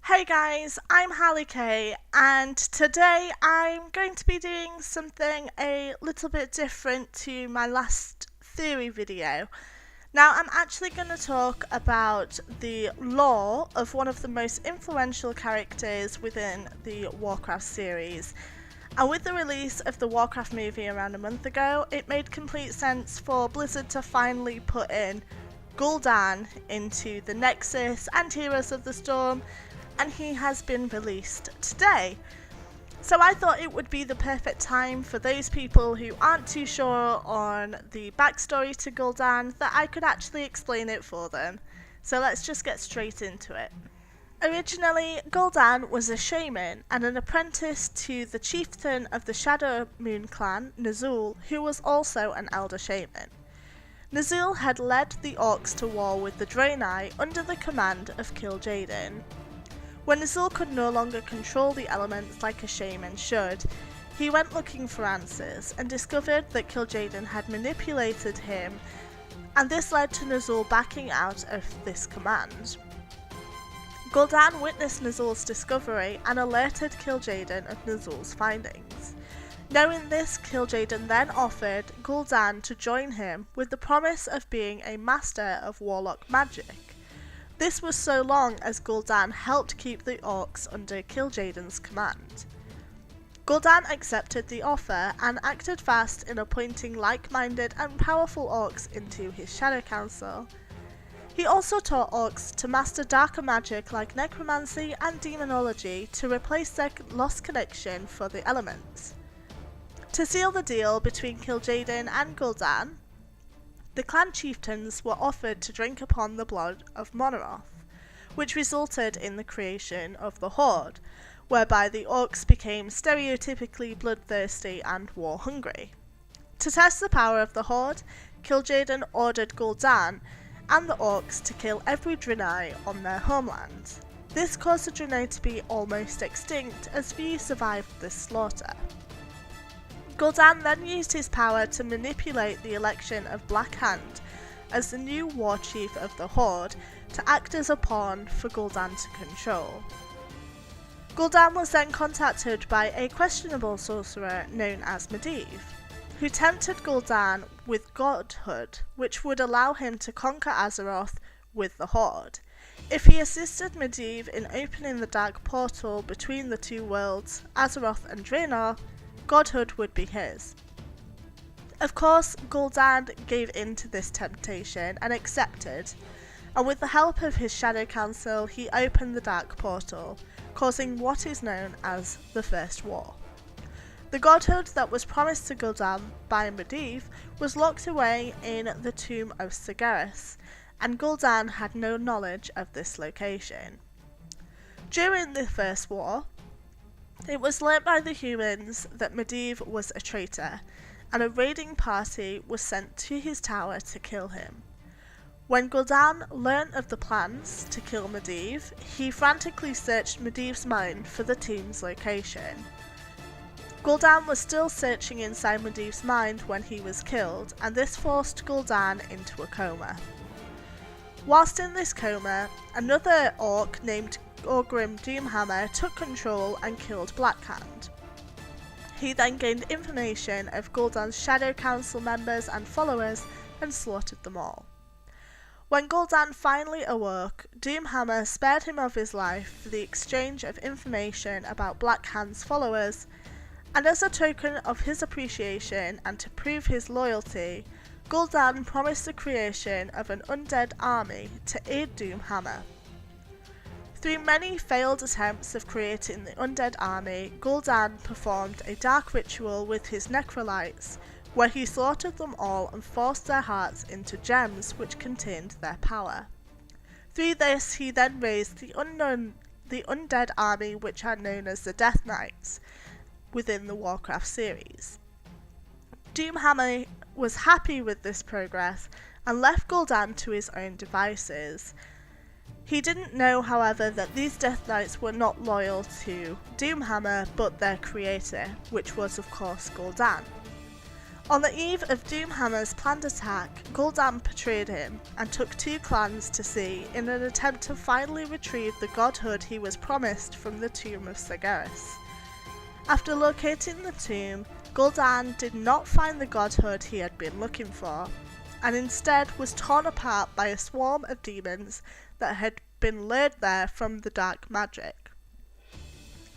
Hey guys, I'm Hallie Kay, and today I'm going to be doing something a little bit different to my last theory video. Now, I'm actually going to talk about the lore of one of the most influential characters within the Warcraft series. And with the release of the Warcraft movie around a month ago, it made complete sense for Blizzard to finally put in Gul'dan into the Nexus and Heroes of the Storm, and he has been released today. So I thought it would be the perfect time for those people who aren't too sure on the backstory to Gul'dan that I could actually explain it for them. So let's just get straight into it. Originally, Gul'dan was a shaman and an apprentice to the chieftain of the Shadow Moon clan, Ner'zhul, who was also an elder shaman. Ner'zhul had led the orcs to war with the Draenei under the command of Kil'jaeden. When Ner'zhul could no longer control the elements like a shaman should, he went looking for answers and discovered that Kil'jaeden had manipulated him, and this led to Ner'zhul backing out of this command. Gul'dan witnessed Ner'zhul's discovery and alerted Kil'jaeden of Ner'zhul's findings. Knowing this, Kil'jaeden then offered Gul'dan to join him with the promise of being a master of warlock magic. This was so long as Gul'dan helped keep the orcs under Kil'jaeden's command. Gul'dan accepted the offer and acted fast in appointing like-minded and powerful orcs into his Shadow Council. He also taught orcs to master darker magic like necromancy and demonology to replace their lost connection for the elements. To seal the deal between Kil'jaeden and Gul'dan, the clan chieftains were offered to drink upon the blood of Monoroth, which resulted in the creation of the Horde, whereby the orcs became stereotypically bloodthirsty and war-hungry. To test the power of the Horde, Kil'jaeden ordered Gul'dan and the orcs to kill every Draenei on their homeland. This caused the Draenei to be almost extinct, as few survived this slaughter. Gul'dan then used his power to manipulate the election of Black Hand as the new war chief of the Horde to act as a pawn for Gul'dan to control. Gul'dan was then contacted by a questionable sorcerer known as Medivh, who tempted Gul'dan with godhood, which would allow him to conquer Azeroth with the Horde. If he assisted Medivh in opening the dark portal between the two worlds, Azeroth and Draenor, godhood would be his. Of course, Gul'dan gave in to this temptation and accepted, and with the help of his Shadow Council, he opened the Dark Portal, causing what is known as the First War. The godhood that was promised to Gul'dan by Medivh was locked away in the tomb of Sargeras, and Gul'dan had no knowledge of this location. During the First War, it was learnt by the humans that Medivh was a traitor, and a raiding party was sent to his tower to kill him. When Gul'dan learnt of the plans to kill Medivh, he frantically searched Medivh's mind for the team's location. Gul'dan was still searching inside Medivh's mind when he was killed, and this forced Gul'dan into a coma. Whilst in this coma, another orc named Orgrim Doomhammer took control and killed Blackhand. He then gained information of Gul'dan's Shadow Council members and followers and slaughtered them all. When Gul'dan finally awoke, Doomhammer spared him of his life for the exchange of information about Blackhand's followers, and as a token of his appreciation and to prove his loyalty, Gul'dan promised the creation of an undead army to aid Doomhammer. Through many failed attempts of creating the undead army, Gul'dan performed a dark ritual with his necrolytes, where he slaughtered them all and forced their hearts into gems which contained their power. Through this, he then raised the undead army which are known as the Death Knights within the Warcraft series. Doomhammer was happy with this progress and left Gul'dan to his own devices. He didn't know, however, that these Death Knights were not loyal to Doomhammer but their creator, which was of course Gul'dan. On the eve of Doomhammer's planned attack, Gul'dan betrayed him and took 2 clans to sea in an attempt to finally retrieve the godhood he was promised from the tomb of Sargeras. After locating the tomb, Gul'dan did not find the godhood he had been looking for, and instead was torn apart by a swarm of demons that had been lured there from the dark magic.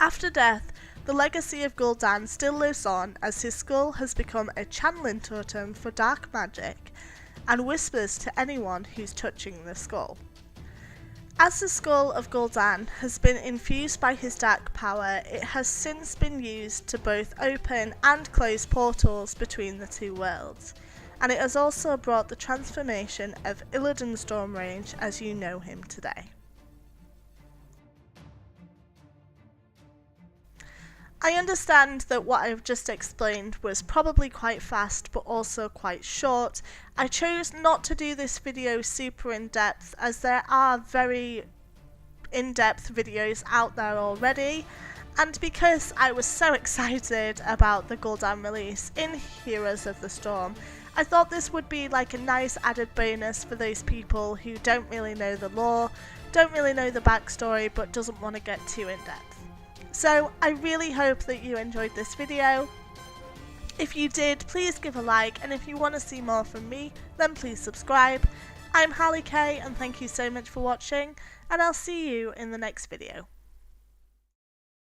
After death, the legacy of Gul'dan still lives on, as his skull has become a channeling totem for dark magic and whispers to anyone who's touching the skull. As the skull of Gul'dan has been infused by his dark power, it has since been used to both open and close portals between the 2 worlds, and it has also brought the transformation of Illidan Stormrange as you know him today. I understand that what I've just explained was probably quite fast but also quite short. I chose not to do this video super in depth, as there are very in-depth videos out there already, and because I was so excited about the Gul'dan release in Heroes of the Storm, I thought this would be like a nice added bonus for those people who don't really know the lore, don't really know the backstory, but doesn't want to get too in depth. So I really hope that you enjoyed this video. If you did, please give a like, and if you want to see more from me, then please subscribe. I'm Harley Kay, and thank you so much for watching, and I'll see you in the next video.